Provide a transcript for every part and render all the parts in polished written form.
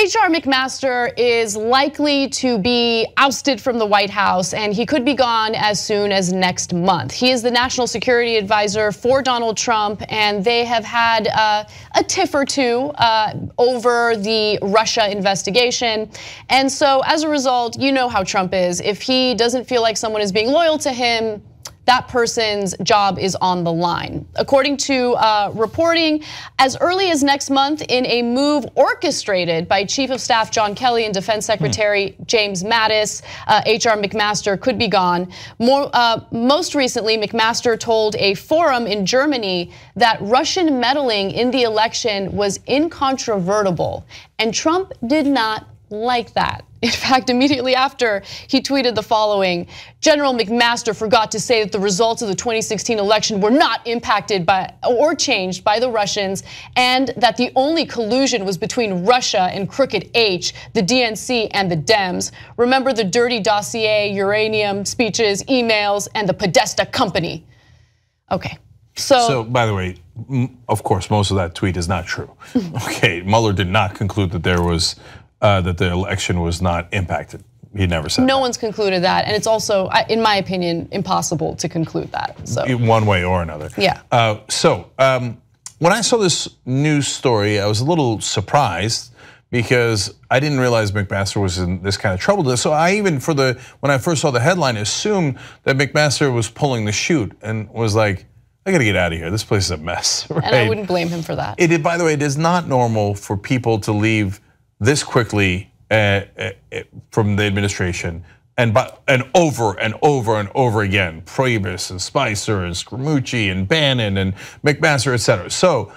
H.R. McMaster is likely to be ousted from the White House, and he could be gone as soon as next month. He is the national security advisor for Donald Trump, and they have had a tiff or two over the Russia investigation. And so as a result, you know how Trump is. If he doesn't feel like someone is being loyal to him, that person's job is on the line. According to reporting, as early as next month, in a move orchestrated by Chief of Staff John Kelly and Defense Secretary James Mattis, H.R. McMaster could be gone. Most recently, McMaster told a forum in Germany that Russian meddling in the election was incontrovertible, and Trump did not like that. In fact, immediately after, he tweeted the following: General McMaster forgot to say that the results of the 2016 election were not impacted by or changed by the Russians, and that the only collusion was between Russia and Crooked H, the DNC, and the Dems. Remember the dirty dossier, uranium speeches, emails, and the Podesta company. Okay, so by the way, of course, most of that tweet is not true. Okay, Mueller did not conclude that there was that the election was not impacted. He never said that. No one's concluded that, and it's also, in my opinion, impossible to conclude that. So one way or another. Yeah. When I saw this news story, I was a little surprised because I didn't realize McMaster was in this kind of trouble. So I even, when I first saw the headline, assumed that McMaster was pulling the chute and was like, I gotta get out of here. This place is a mess. Right? And I wouldn't blame him for that. By the way, it is not normal for people to leave this quickly from the administration, and over and over and over again, Priebus and Spicer and Scaramucci and Bannon and McMaster, et cetera. So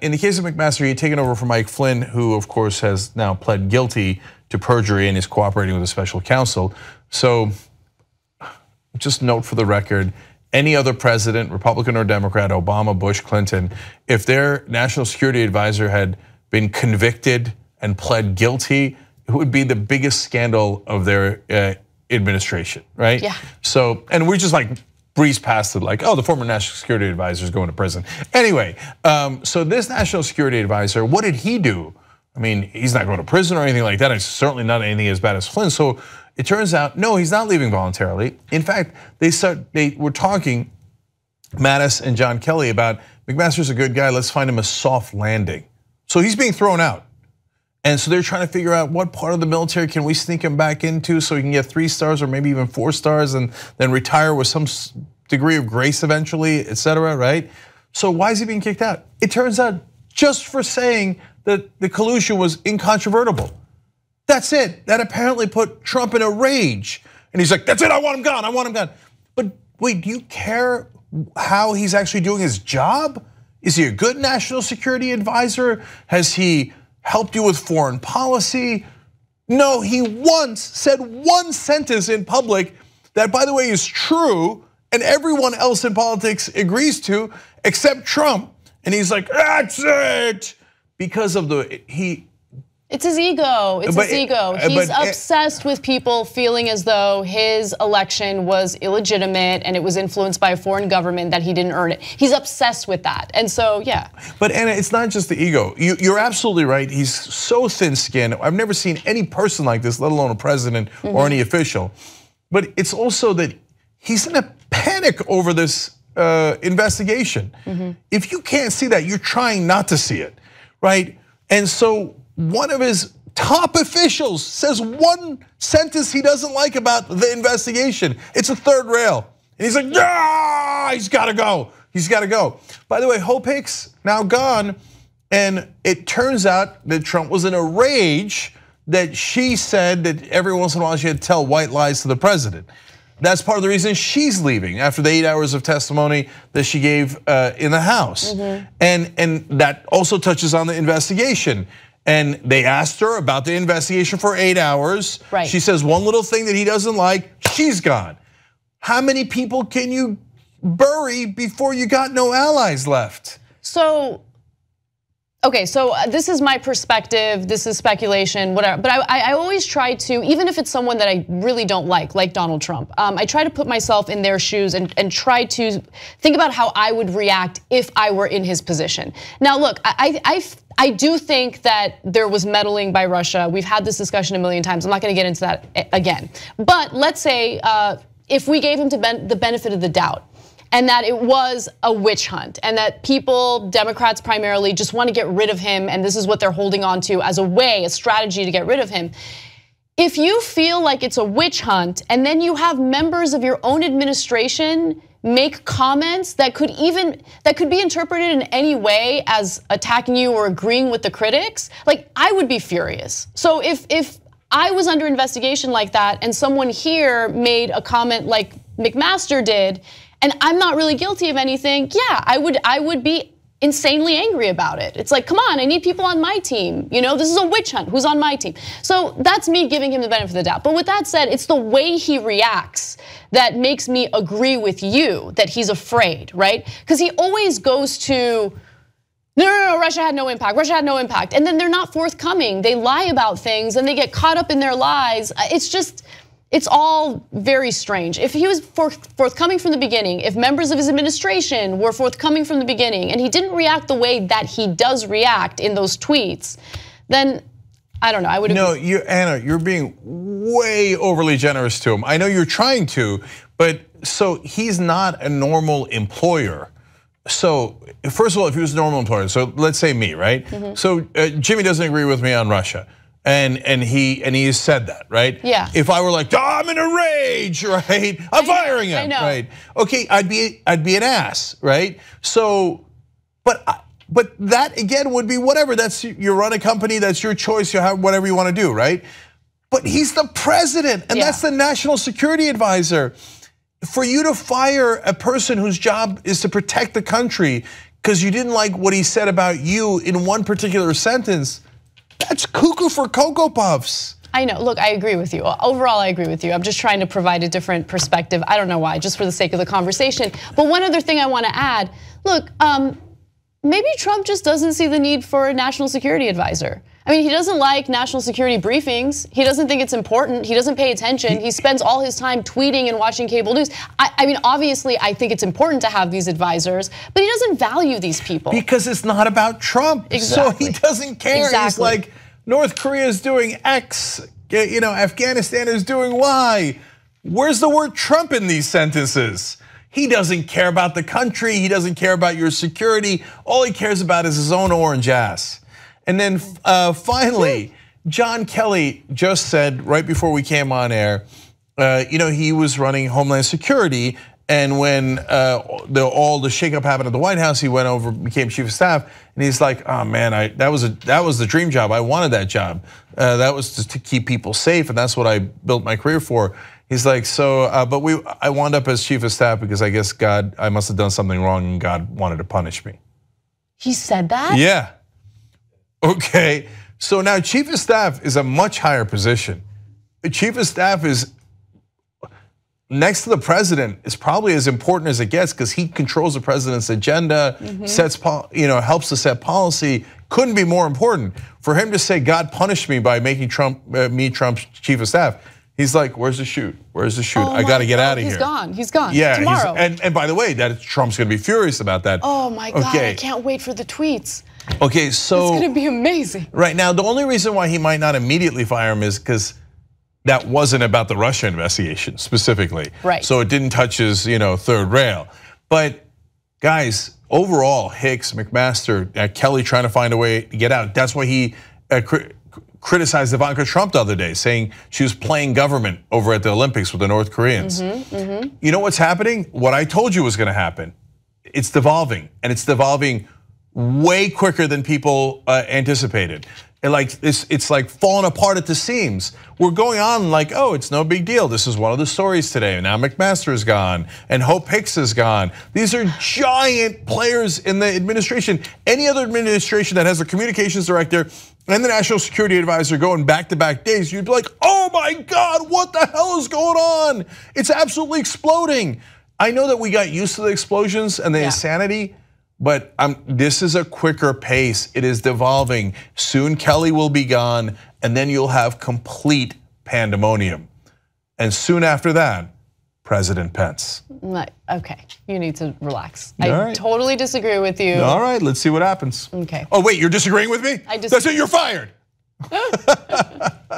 in the case of McMaster, he had taken over from Mike Flynn, who of course has now pled guilty to perjury and is cooperating with the special counsel. So just note for the record, any other president, Republican or Democrat, Obama, Bush, Clinton, if their national security advisor had been convicted and pled guilty, it would be the biggest scandal of their administration, right? Yeah. So, and we just like breeze past it, like, oh, the former national security advisor is going to prison. Anyway, so this national security advisor, what did he do? I mean, he's not going to prison or anything like that. It's certainly not anything as bad as Flynn. So it turns out, no, he's not leaving voluntarily. In fact, they were talking, Mattis and John Kelly, about McMaster's a good guy. Let's find him a soft landing. So he's being thrown out. And so they're trying to figure out what part of the military can we sneak him back into so he can get 3 stars or maybe even 4 stars and then retire with some degree of grace eventually, et cetera, right? So why is he being kicked out? It turns out just for saying that the collusion was incontrovertible. That's it. That apparently put Trump in a rage. And he's like, that's it, I want him gone, I want him gone. But wait, do you care how he's actually doing his job? Is he a good national security advisor? Has he helped you with foreign policy? No, he once said one sentence in public that, by the way, is true and everyone else in politics agrees to except Trump. And he's like, that's it, because of it's his ego, it's his ego. He's obsessed with people feeling as though his election was illegitimate and it was influenced by a foreign government, that he didn't earn it. He's obsessed with that, and so, yeah. But Anna, it's not just the ego. You're absolutely right, he's so thin-skinned. I've never seen any person like this, let alone a president or any official. But it's also that he's in a panic over this investigation. If you can't see that, you're trying not to see it, right? And so one of his top officials says one sentence he doesn't like about the investigation. It's a third rail. And he's like, yeah, he's gotta go. He's gotta go. By the way, Hope Hicks now gone. And it turns out that Trump was in a rage that she said that every once in a while she had to tell white lies to the president. That's part of the reason she's leaving after the 8 hours of testimony that she gave in the House. And that also touches on the investigation. And they asked her about the investigation for 8 hours. Right. She says one little thing that he doesn't like, she's gone. How many people can you bury before you got no allies left? So, Okay, so this is my perspective, this is speculation, whatever. But I always try to, even if it's someone that I really don't like Donald Trump, I try to put myself in their shoes and try to think about how I would react if I were in his position. Now look, I do think that there was meddling by Russia. We've had this discussion a million times. I'm not gonna get into that again. But let's say if we gave him the benefit of the doubt, and that it was a witch hunt, and that people, Democrats primarily, just want to get rid of him, and this is what they're holding on to as a strategy to get rid of him. If you feel like it's a witch hunt, and then you have members of your own administration make comments that could be interpreted in any way as attacking you or agreeing with the critics, like I would be furious. So if I was under investigation like that, and someone here made a comment like McMaster did, and I'm not really guilty of anything, yeah, I would be insanely angry about it. It's like, come on, I need people on my team. You know, this is a witch hunt, who's on my team? So that's me giving him the benefit of the doubt. But with that said, it's the way he reacts that makes me agree with you that he's afraid, right? Because he always goes to, no, Russia had no impact, Russia had no impact. And then they're not forthcoming. They lie about things and they get caught up in their lies. It's all very strange. If he was forthcoming from the beginning, if members of his administration were forthcoming from the beginning, and he didn't react the way that he does react in those tweets, then I don't know, I would agree. No, Anna, you're being way overly generous to him. I know you're trying to, but so he's not a normal employer. So first of all, if he was a normal employer, so let's say me, right? So Jimmy doesn't agree with me on Russia. And he has said that, right? Yeah. If I were like, oh, I'm in a rage, right? I'm firing him, right? Okay, I'd be an ass, right? So, but that again would be whatever. You run a company, that's your choice. You have whatever you want to do, right? But he's the president, and that's the national security advisor. For you to fire a person whose job is to protect the country because you didn't like what he said about you in one particular sentence, that's cuckoo for Cocoa Puffs. I know, look, I agree with you. Overall, I agree with you. I'm just trying to provide a different perspective. I don't know why, just for the sake of the conversation. But one other thing I want to add, look, maybe Trump just doesn't see the need for a national security advisor. I mean, he doesn't like national security briefings. He doesn't think it's important. He doesn't pay attention. He spends all his time tweeting and watching cable news. I mean, obviously, I think it's important to have these advisors, but he doesn't value these people. Because it's not about Trump. Exactly. So he doesn't care. Exactly. He's like, North Korea is doing X, Afghanistan is doing Y. Where's the word Trump in these sentences? He doesn't care about the country. He doesn't care about your security. All he cares about is his own orange ass. And then finally, John Kelly just said right before we came on air, he was running Homeland Security, and when all the shakeup happened at the White House, he went over, became chief of staff, and he's like, "Oh man, that was the dream job. I wanted that job. That was just to keep people safe, and that's what I built my career for." He's like, I wound up as chief of staff because I guess I must have done something wrong, and God wanted to punish me. He said that? Yeah. Okay, so now chief of staff is a much higher position. The chief of staff is next to the president, is probably as important as it gets because he controls the president's agenda, helps to set policy. Couldn't be more important. For him to say God punished me by making me Trump's chief of staff, he's like, where's the shoot? Where's the shoot? I got to get out of here. He's gone. Yeah, tomorrow. And by the way, Trump's going to be furious about that. Oh my God, I can't wait for the tweets. Okay, so it's gonna be amazing. Right now, the only reason why he might not immediately fire him is because that wasn't about the Russia investigation specifically. Right. So it didn't touch his third rail. But guys, overall, Hicks, McMaster, Kelly trying to find a way to get out. That's why he criticized Ivanka Trump the other day, saying she was playing government over at the Olympics with the North Koreans. You know what's happening? What I told you was going to happen. It's devolving, and it's devolving way quicker than people anticipated. It's like falling apart at the seams. We're going on like, oh, it's no big deal. This is one of the stories today. Now McMaster is gone and Hope Hicks is gone. These are giant players in the administration. Any other administration that has a communications director and the national security advisor going back-to-back days, you'd be like, oh my God, what the hell is going on? It's absolutely exploding. I know that we got used to the explosions and the insanity, But this is a quicker pace. It is devolving. Soon Kelly will be gone, and then you'll have complete pandemonium. And soon after that, President Pence. Okay, you need to relax. All I right. totally disagree with you. All right, let's see what happens. Okay. Oh wait, you're disagreeing with me? I disagree. That's it, you're fired.